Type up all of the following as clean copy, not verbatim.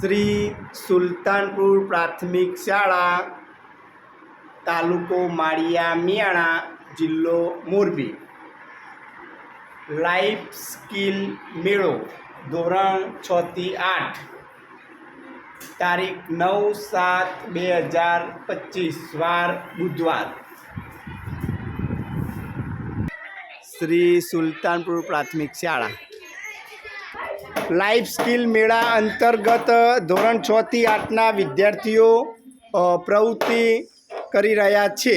શ્રી સુલતાનપુર પ્રાથમિક શાળા, તાલુકો માળિયા મિયાણા, જિલ્લો મોરબી. લાઈફ સ્કિલ મેળો ધોરણ 6 થી 8, તારીખ 9/7/2025, વાર બુધવાર. શ્રી સુલતાનપુર પ્રાથમિક શાળા. લાઈફ સ્કિલ મેળા અંતર્ગત ધોરણ 6 થી 8ના વિદ્યાર્થીઓ પ્રવૃત્તિ કરી રહ્યા છે.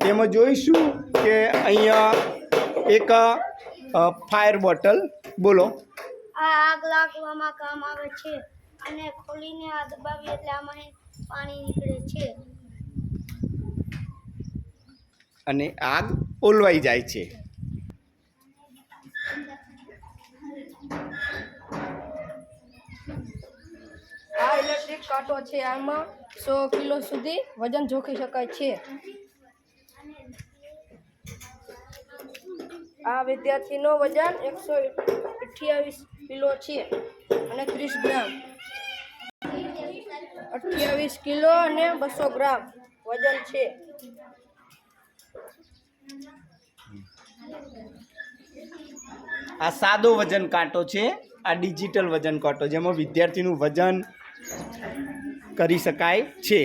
તેમાં જોઈશું કે અહીંયા એક ફાયર બોટલ, બોલો. આ આગ લાગવામાં કામ આવે છે અને ખોલીને આ દબાવીએ એટલે આમાંથી પાણી નીકળે છે અને આગ ઓલવાઈ જાય છે. આ ઇલેક્ટ્રિક કાંટો છે. આમાં 100 કિલો સુધી વજન જોખી શકાય છે. આ વિદ્યાર્થીનો વજન 128 કિલો છે અને 30 ગ્રામ. 28 કિલો અને 200 ગ્રામ વજન છે. આ સાદો વજન કાંટો છે. આ ડિજિટલ વજન કાંટો, જેમાં વિદ્યાર્થીનું વજન કરી શકાય છે.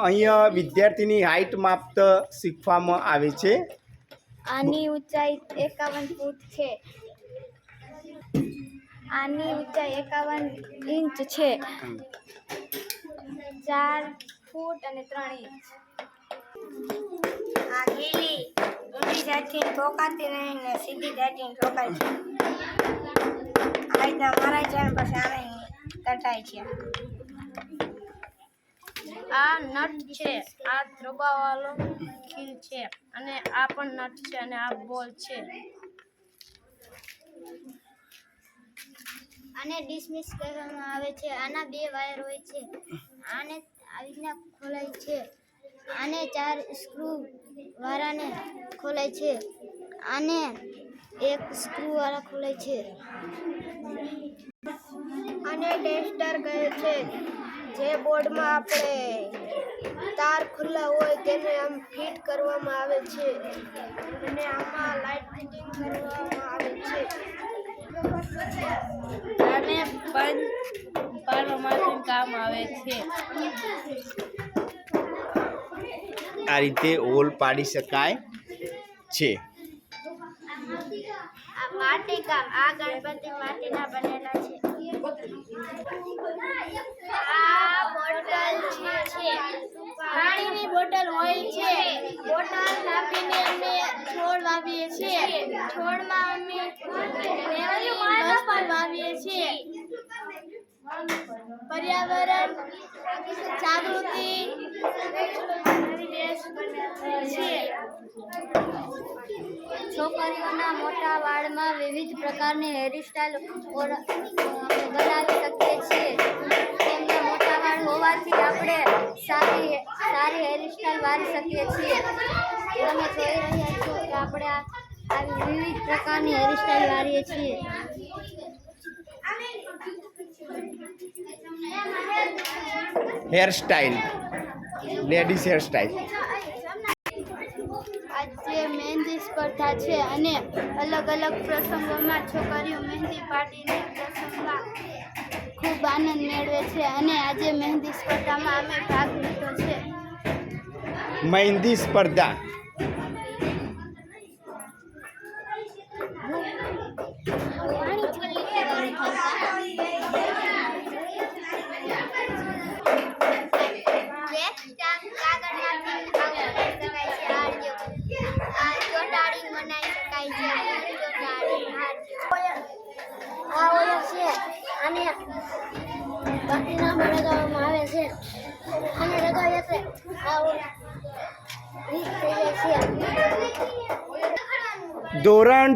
અહીંયા વિદ્યાર્થીની હાઇટ માપતા શીખવામાં આવે છે. આની ઊંચાઈ 51 ફૂટ છે. આની ઊંચાઈ 51 ઇંચ છે. 4 ફૂટ અને 3 ઇંચ. આ ગીલી ઊંડી જાતી ઠોકાતી નહીં ને સીધી જાતી ઠોકાય છે. આ રીતે મરાય છે અને પછી આને કટાય છે. આ નટ છે. આ દબાવવાળો ખીલ છે અને આ પણ નટ છે અને આ બોલ છે. આને ડિસમિસ કરવામાં આવે છે. આના 2 વાયર હોય છે. આને આવી રીતના ખોલાય છે. આને 4 સ્ક્રૂ વાળાને ખોલાય છે. આને 1 સ્ક્રૂ વાળા ખોલાય છે. આને ટેસ્ટર કહે છે. જે બોર્ડમાં આપણે તાર ખુલ્લા હોય તેને આમ ફિટ કરવામાં આવે છે અને આમાં લાઇટ ફિટિંગ કરવામાં આવે છે. આને બંધ પાડવામાં કામ આવે છે. આ રીતે હોલ પાડી શકાય છે. આ માટીકા, આ ગણપતિ માટીના બનેલા છે. આ બોટલ છે. પાણીની બોટલ હોય છે. બોટલ નાખીને અમે છોડ વાવીએ છીએ. છોડમાં અમે વસ્તુ વાવીએ છીએ. પર્યાવરણ જાગૃતિ છે. છોકરીઓના મોટા વાળમાં વિવિધ પ્રકારની હેરસ્ટાઇલ બનાવી શકીએ છીએ. તેમના મોટા વાળ હોવાથી આપણે સારી હેરસ્ટાઇલ વાળી શકીએ છીએ. તમે જોઈ રહ્યા છો કે આપણે આવી વિવિધ પ્રકારની હેરસ્ટાઇલ વાળીએ છીએ. Hairstyle, ladies hairstyle. આજે મહેંદી સ્પર્ધા છે અને અલગ અલગ પ્રસંગોમાં છોકરીઓ મહેંદી પાડીને પ્રસંગમાં ખૂબ આનંદ મેળવે છે અને આજે મહેંદી સ્પર્ધામાં અમે ભાગ લીધો છે. મહેંદી સ્પર્ધા. આ ઓલો છે. આને બકરીનામાં લગાવવામાં આવે છે. આને લગાવીએ એટલે આ રીત થઈ જાય છે. ધોરણ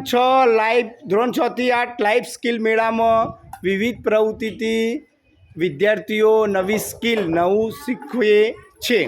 6 થી 8 લાઈફ સ્કિલ મેળામાં વિવિધ પ્રવૃત્તિથી વિદ્યાર્થીઓ નવી સ્કિલ નવું શીખવે છે.